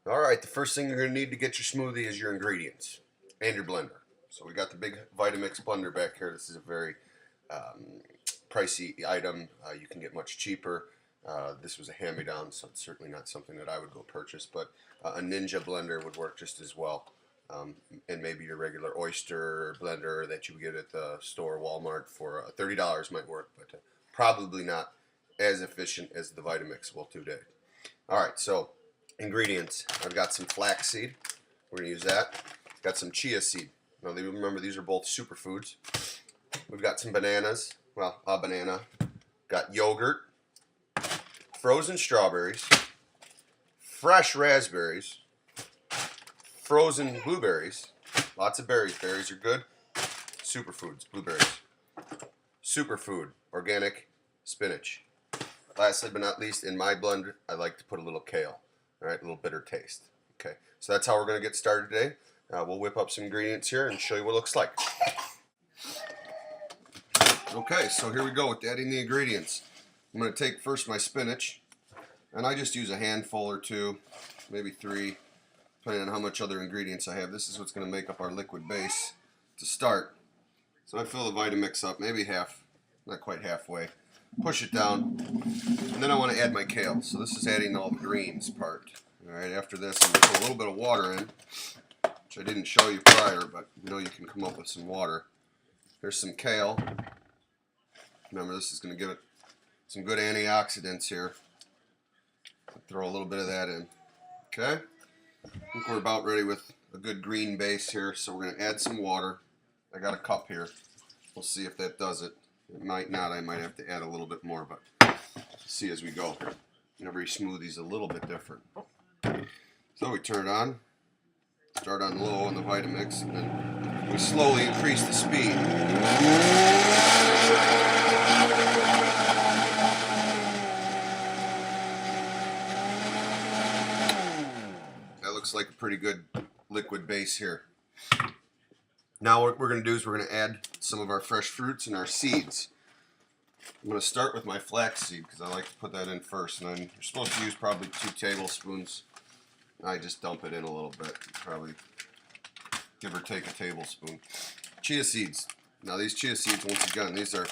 All right, the first thing you're going to need to get your smoothie is your ingredients and your blender. So we got the big Vitamix blender back here. This is a very pricey item. You can get much cheaper. This was a hand-me-down, so it's certainly not something that I would go purchase, but a Ninja blender would work just as well. And maybe your regular Oyster blender that you would get at the store, Walmart, for $30 might work, but probably not as efficient as the Vitamix will today. All right, so ingredients. I've got some flaxseed. We're going to use that. Got some chia seed. Now, remember, these are both superfoods. We've got some bananas. Well, a banana. Got yogurt. Frozen strawberries. Fresh raspberries. Frozen blueberries. Lots of berries. Berries are good. Superfoods. Blueberries. Superfood. Organic spinach. Lastly but not least, in my blend, I like to put a little kale. All right, a little bitter taste. Okay, so that's how we're going to get started today. We'll whip up some ingredients here and show you what it looks like. Okay, so here we go with adding the ingredients. I'm going to take first my spinach, and I just use a handful or two, maybe three, depending on how much other ingredients I have. This is what's going to make up our liquid base to start. So I fill the Vitamix up, maybe half, not quite halfway. Push it down, and then I want to add my kale. So this is adding all the greens part. All right, after this, I'm going to put a little bit of water in, which I didn't show you prior, but you know you can come up with some water. There's some kale. Remember, this is going to give it some good antioxidants here. I'll throw a little bit of that in. Okay, I think we're about ready with a good green base here, so we're going to add some water. I got a cup here. We'll see if that does it. It might not. I might have to add a little bit more, but see as we go here. Every smoothie's a little bit different. So we turn it on, start on low on the Vitamix, and then we slowly increase the speed. That looks like a pretty good liquid base here. Now what we're going to do is we're going to add some of our fresh fruits and our seeds. I'm going to start with my flax seed because I like to put that in first. And then you're supposed to use probably 2 tablespoons. I just dump it in a little bit, probably give or take a tablespoon. Chia seeds. Now these chia seeds, once again, these are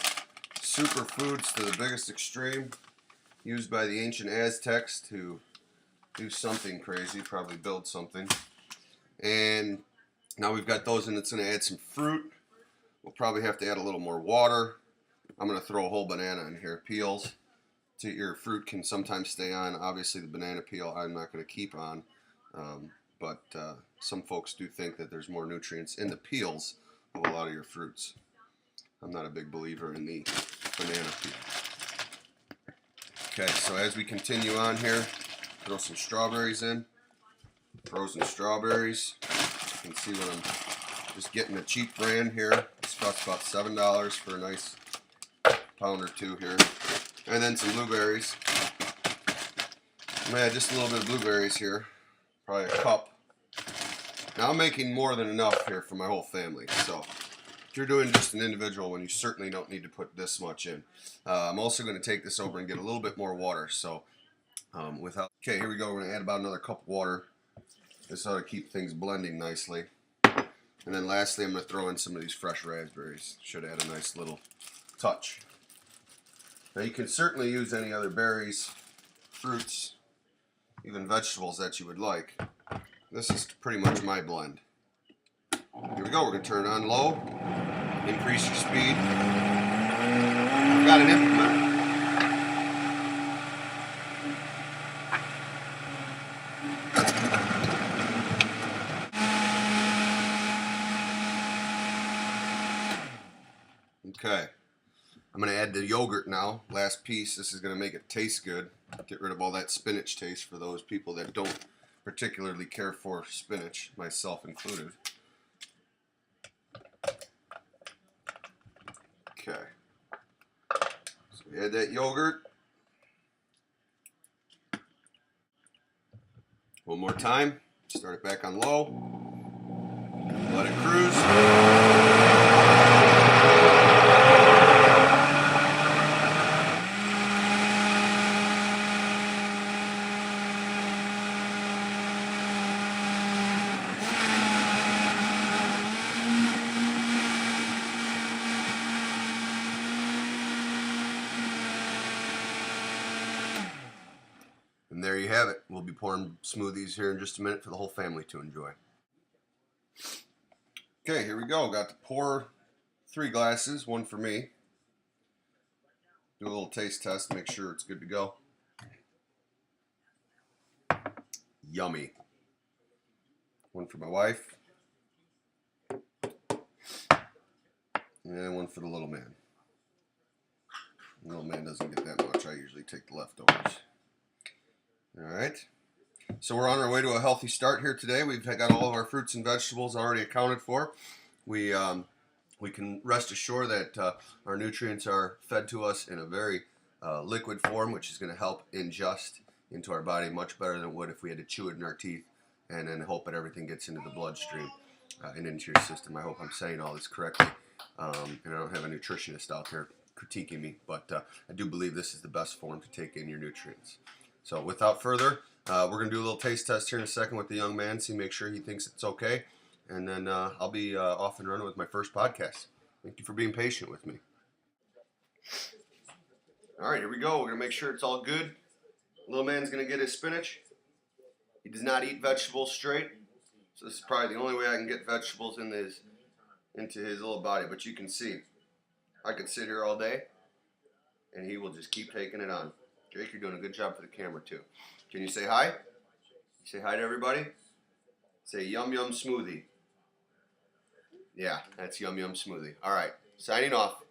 superfoods to the biggest extreme, used by the ancient Aztecs to do something crazy, probably build something. And now we've got those in. It's going to add some fruit. We'll probably have to add a little more water. I'm going to throw a whole banana in here. Peels. Your fruit can sometimes stay on. Obviously the banana peel I'm not going to keep on. But some folks do think that there's more nutrients in the peels of a lot of your fruits. I'm not a big believer in the banana peel. Okay, so as we continue on here, throw some strawberries in. Frozen strawberries. You can see what I'm just getting a cheap brand here. This costs about $7 for a nice pound or two here. And then some blueberries. I'm going to add just a little bit of blueberries here. Probably a cup. Now I'm making more than enough here for my whole family. So if you're doing just an individual one, you certainly don't need to put this much in. I'm also going to take this over and get a little bit more water. So okay, here we go. We're going to add about another cup of water. This ought to keep things blending nicely. And then lastly, I'm going to throw in some of these fresh raspberries. Should add a nice little touch. Now you can certainly use any other berries, fruits, even vegetables that you would like. This is pretty much my blend. Here we go. We're going to turn it on low. Increase your speed. I've got an implement. Okay, I'm going to add the yogurt now, last piece. This is going to make it taste good. Get rid of all that spinach taste for those people that don't particularly care for spinach, myself included. Okay, so we add that yogurt. One more time, start it back on low, let it cruise. have it. We'll be pouring smoothies here in just a minute for the whole family to enjoy. Okay, here we go. Got to pour 3 glasses, 1 for me. Do a little taste test to make sure it's good to go. Yummy. 1 for my wife. And 1 for the little man. The little man doesn't get that much. I usually take the leftovers. Alright. So we're on our way to a healthy start here today. We've got all of our fruits and vegetables already accounted for. We can rest assured that our nutrients are fed to us in a very liquid form, which is going to help ingest into our body much better than it would if we had to chew it in our teeth and then hope that everything gets into the bloodstream and into your system. I hope I'm saying all this correctly, and I don't have a nutritionist out there critiquing me, but I do believe this is the best form to take in your nutrients. So without further, we're going to do a little taste test here in a second with the young man, see, make sure he thinks it's okay, and then I'll be off and running with my first podcast. Thank you for being patient with me. All right, here we go. We're going to make sure it's all good. Little man's going to get his spinach. He does not eat vegetables straight, so this is probably the only way I can get vegetables into his little body. But you can see, I could sit here all day, and he will just keep taking it on. Jake, you're doing a good job for the camera, too. Can you say hi? Say hi to everybody. Say yum yum smoothie. Yeah, that's yum yum smoothie. All right, signing off.